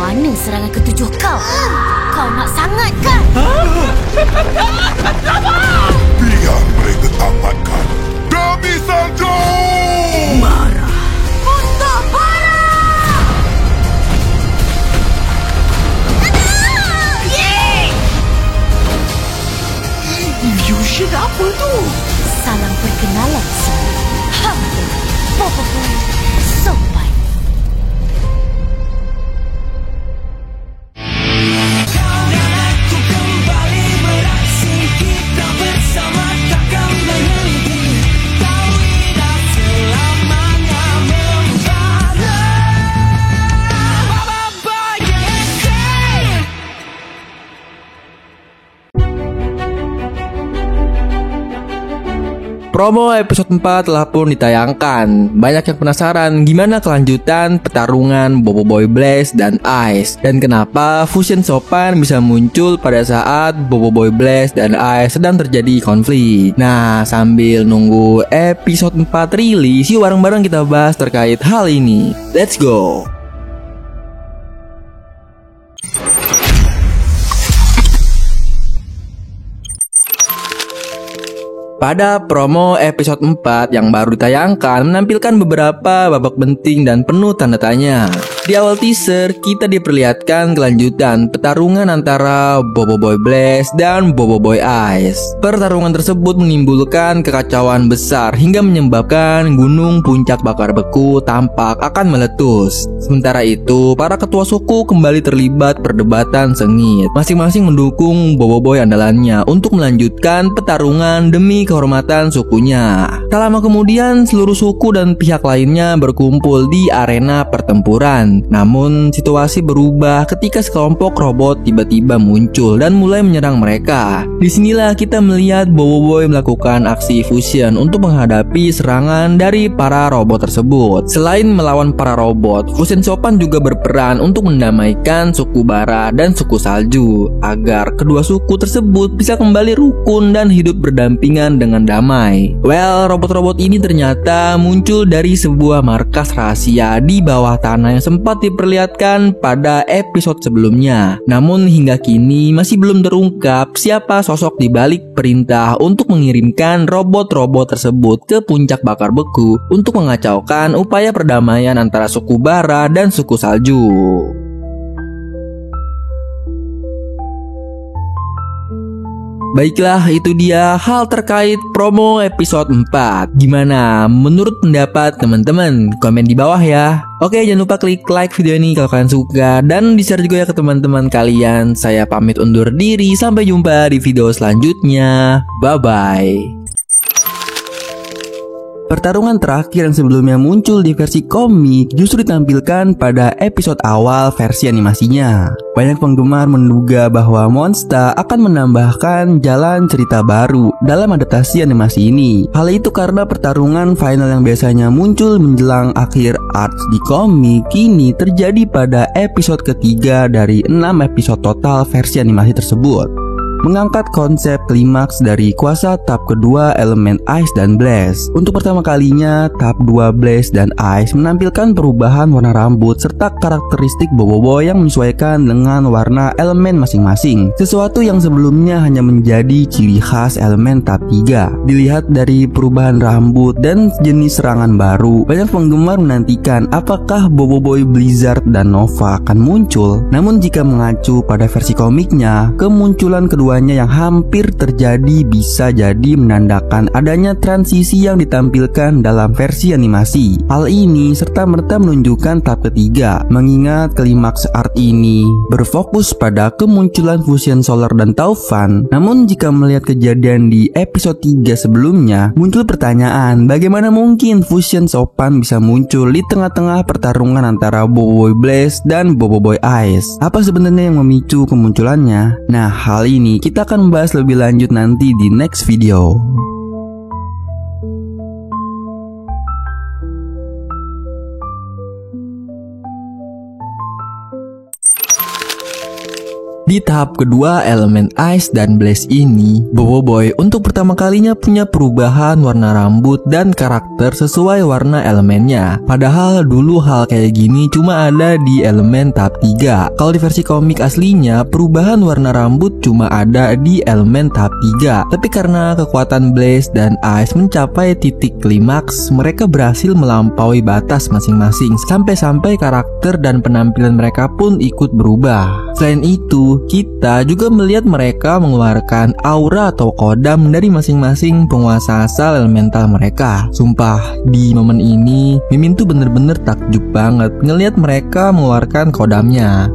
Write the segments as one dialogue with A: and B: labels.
A: Mana serangan ketujuh kau? Kau nak sangat kan?
B: Biar mereka tamatkan demi salju!
C: Marah.
A: Untuk para!
C: Fusion apa tu?
A: Salam perkenalan semua. Hamba Boboiboy Sopan.
D: Promo episode 4 telah pun ditayangkan. Banyak yang penasaran gimana kelanjutan pertarungan Boboiboy Blaze dan Ice, dan kenapa Fusion Sopan bisa muncul pada saat Boboiboy Blaze dan Ice sedang terjadi konflik. Nah, sambil nunggu episode 4 rilis, yuk bareng-bareng kita bahas terkait hal ini. Let's go. Pada promo episode 4 yang baru ditayangkan menampilkan beberapa babak penting dan penuh tanda tanya. Di awal teaser, kita diperlihatkan kelanjutan pertarungan antara Boboiboy Blaze dan Boboiboy Ice. Pertarungan tersebut menimbulkan kekacauan besar hingga menyebabkan gunung puncak bakar beku tampak akan meletus. Sementara itu, para ketua suku kembali terlibat perdebatan sengit. Masing-masing mendukung Boboiboy andalannya untuk melanjutkan pertarungan demi kehormatan sukunya. Tak lama kemudian, seluruh suku dan pihak lainnya berkumpul di arena pertempuran. Namun, situasi berubah ketika sekelompok robot tiba-tiba muncul dan mulai menyerang mereka. Disinilah kita melihat Boboiboy melakukan aksi fusion untuk menghadapi serangan dari para robot tersebut. Selain melawan para robot, Fusion Sopan juga berperan untuk mendamaikan suku Bara dan suku Salju agar kedua suku tersebut bisa kembali rukun dan hidup berdampingan dengan damai. Well, robot-robot ini ternyata muncul dari sebuah markas rahasia di bawah tanah yang sempat diperlihatkan pada episode sebelumnya. Namun hingga kini masih belum terungkap siapa sosok di balik perintah untuk mengirimkan robot-robot tersebut ke puncak bakar beku untuk mengacaukan upaya perdamaian antara suku Bara dan suku Salju. Baiklah, itu dia hal terkait promo episode 4. Gimana menurut pendapat teman-teman? Komen di bawah ya. Oke, jangan lupa klik like video ini kalau kalian suka, dan di-share juga ya ke teman-teman kalian. Saya pamit undur diri, sampai jumpa di video selanjutnya. Bye-bye. Pertarungan terakhir yang sebelumnya muncul di versi komik justru ditampilkan pada episode awal versi animasinya. Banyak penggemar menduga bahwa Monsta akan menambahkan jalan cerita baru dalam adaptasi animasi ini. Hal itu karena pertarungan final yang biasanya muncul menjelang akhir arc di komik kini terjadi pada episode ketiga dari 6 episode total versi animasi tersebut. Mengangkat konsep klimaks dari kuasa tahap kedua elemen Ice dan Blaze. Untuk pertama kalinya, tahap 2 Blaze dan Ice menampilkan perubahan warna rambut serta karakteristik Boboiboy yang menyesuaikan dengan warna elemen masing-masing. Sesuatu yang sebelumnya hanya menjadi ciri khas elemen tahap 3. Dilihat dari perubahan rambut dan jenis serangan baru, banyak penggemar menantikan apakah Boboiboy Blizzard dan Nova akan muncul. Namun jika mengacu pada versi komiknya, kemunculan kedua yang hampir terjadi bisa jadi menandakan adanya transisi yang ditampilkan dalam versi animasi. Hal ini serta-merta menunjukkan tahap ketiga, mengingat klimaks art ini berfokus pada kemunculan Fusion Solar dan Taufan. Namun jika melihat kejadian di episode 3 sebelumnya, muncul pertanyaan bagaimana mungkin Fusion Sopan bisa muncul di tengah-tengah pertarungan antara Boboiboy Blaze dan Boboiboy Ice. Apa sebenarnya yang memicu kemunculannya? Nah, hal ini kita akan membahas lebih lanjut nanti di next video. Di tahap kedua elemen Ice dan Blaze ini, Boboiboy untuk pertama kalinya punya perubahan warna rambut dan karakter sesuai warna elemennya. Padahal dulu hal kayak gini cuma ada di elemen tahap 3. Kalau di versi komik aslinya, perubahan warna rambut cuma ada di elemen tahap 3. Tapi karena kekuatan Blaze dan Ice mencapai titik klimaks, mereka berhasil melampaui batas masing-masing sampai-sampai karakter dan penampilan mereka pun ikut berubah. Selain itu, kita juga melihat mereka mengeluarkan aura atau kodam dari masing-masing penguasa asal elemental mereka. Sumpah, di momen ini Mimin tuh bener-bener takjub banget ngelihat mereka mengeluarkan kodamnya.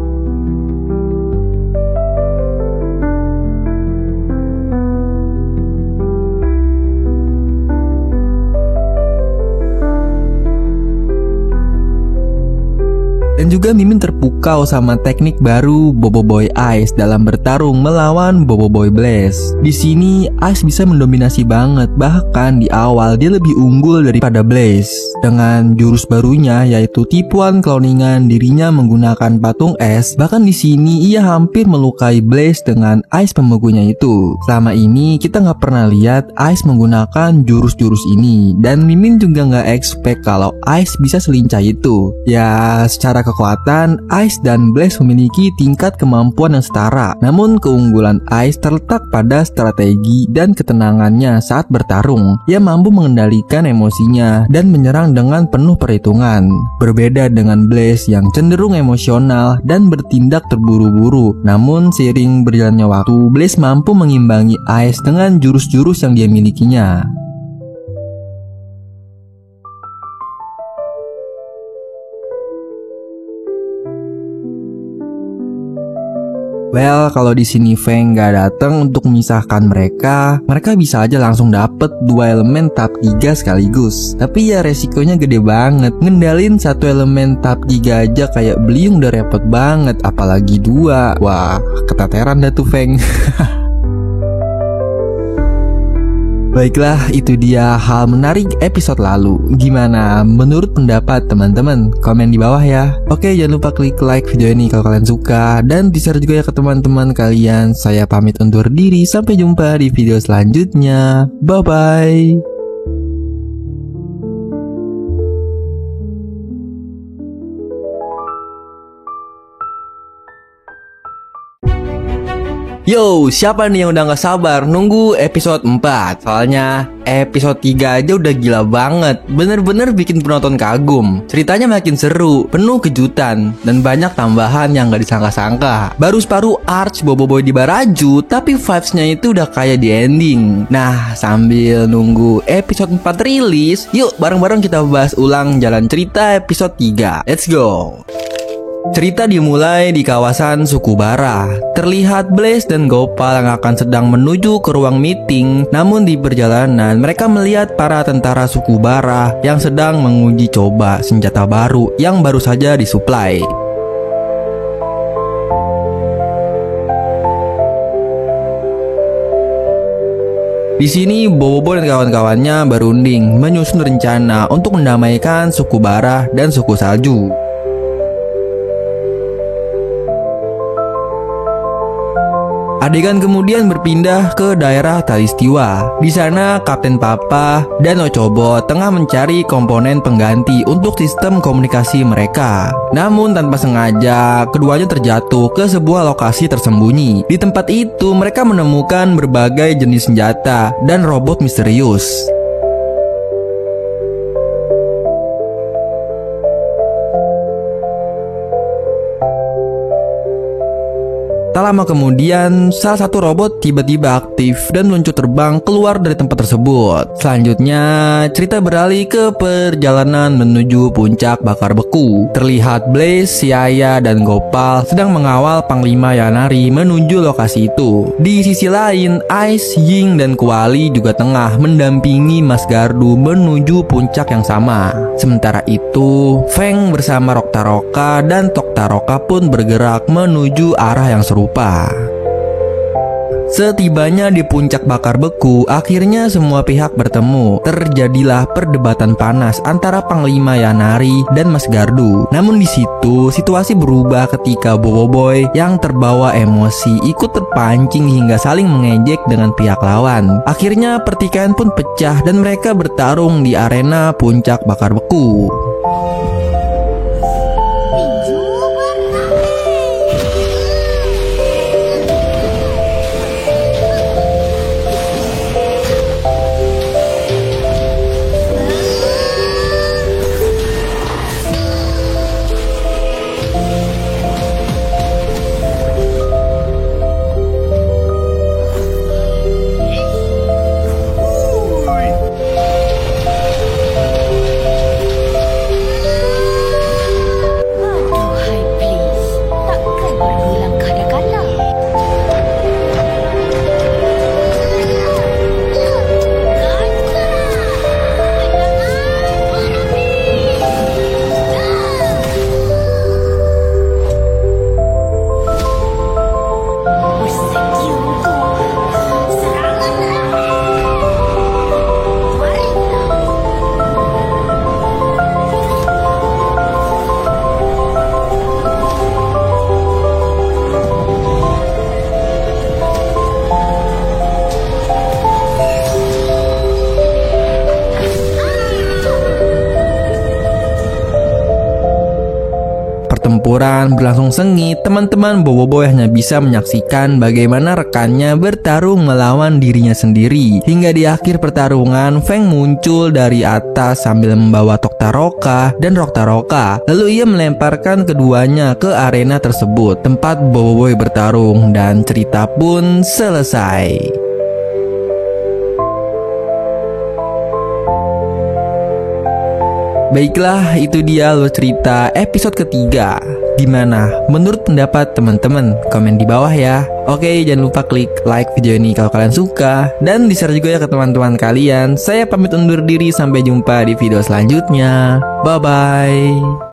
D: Dan juga Mimin terpukau sama teknik baru Boboiboy Ice dalam bertarung melawan Boboiboy Blaze. Di sini Ice bisa mendominasi banget, bahkan di awal dia lebih unggul daripada Blaze. Dengan jurus barunya yaitu tipuan cloningan dirinya menggunakan patung es, bahkan di sini ia hampir melukai Blaze dengan Ice pembegunya itu. Selama ini kita nggak pernah lihat Ice menggunakan jurus-jurus ini, dan Mimin juga nggak expect kalau Ice bisa selincah itu. Ya, secara kekuatan, Ice dan Blaze memiliki tingkat kemampuan yang setara. Namun keunggulan Ice terletak pada strategi dan ketenangannya saat bertarung. Ia mampu mengendalikan emosinya dan menyerang dengan penuh perhitungan. Berbeda dengan Blaze yang cenderung emosional dan bertindak terburu-buru. Namun seiring berjalannya waktu, Blaze mampu mengimbangi Ice dengan jurus-jurus yang dia milikinya. Well, kalau di sini Feng nggak datang untuk memisahkan mereka bisa aja langsung dapet 2 elemen tahap 3 sekaligus. Tapi ya resikonya gede banget. Ngendalin satu elemen tahap 3 aja kayak Beliung udah repot banget, apalagi 2. Wah, keteteran dah tuh Feng. Baiklah, itu dia hal menarik episode lalu. Gimana menurut pendapat teman-teman? Komen di bawah ya. Oke, jangan lupa klik like video ini kalau kalian suka, dan di-share juga ya ke teman-teman kalian. Saya pamit undur diri, sampai jumpa di video selanjutnya. Bye-bye. Yo, siapa nih yang udah gak sabar nunggu episode 4? Soalnya episode 3 aja udah gila banget. Bener-bener bikin penonton kagum. Ceritanya makin seru, penuh kejutan, dan banyak tambahan yang gak disangka-sangka. Baru separuh arch Boboiboy di Baraju, tapi vibes-nya itu udah kayak di ending. Nah, sambil nunggu episode 4 rilis, yuk bareng-bareng kita bahas ulang jalan cerita episode 3. Let's go! Cerita dimulai di kawasan Sukubara. Terlihat Blaze dan Gopal yang akan sedang menuju ke ruang meeting. Namun di perjalanan mereka melihat para tentara Sukubara yang sedang menguji coba senjata baru yang baru saja disuplai. Di sini Boboiboy dan kawan-kawannya berunding menyusun rencana untuk mendamaikan Sukubara dan suku salju. Adegan kemudian berpindah ke daerah Talistiwa. Di sana Kapten Papa dan Ochobo tengah mencari komponen pengganti untuk sistem komunikasi mereka. Namun tanpa sengaja, keduanya terjatuh ke sebuah lokasi tersembunyi. Di tempat itu mereka menemukan berbagai jenis senjata dan robot misterius. Tak lama kemudian, salah satu robot tiba-tiba aktif dan meluncur terbang keluar dari tempat tersebut. Selanjutnya, cerita beralih ke perjalanan menuju puncak bakar beku. Terlihat Blaze, Siaya, dan Gopal sedang mengawal Panglima Yanari menuju lokasi itu. Di sisi lain, Ice, Ying, dan Kuali juga tengah mendampingi Mas Gardu menuju puncak yang sama. Sementara itu, Feng bersama Roktaroka dan Toktaroka pun bergerak menuju arah yang serupa. Setibanya di puncak bakar beku, akhirnya semua pihak bertemu. Terjadilah perdebatan panas antara Panglima Yanari dan Mas Gardu. Namun di situ situasi berubah ketika Bobo Boy yang terbawa emosi ikut terpancing hingga saling mengejek dengan pihak lawan. Akhirnya pertikaian pun pecah dan mereka bertarung di arena puncak bakar beku. Pertempuran berlangsung sengit. Teman-teman Bobo Boy hanya bisa menyaksikan bagaimana rekannya bertarung melawan dirinya sendiri. Hingga di akhir pertarungan, Feng muncul dari atas sambil membawa Toktaroka dan Roktaroka. Lalu ia melemparkan keduanya ke arena tersebut, tempat Bobo Boy bertarung, dan cerita pun selesai. Baiklah, itu dia alur cerita episode ketiga. Gimana? Menurut pendapat teman-teman? Komen di bawah ya. Oke, jangan lupa klik like video ini kalau kalian suka, dan di-share juga ya ke teman-teman kalian. Saya pamit undur diri, sampai jumpa di video selanjutnya. Bye-bye.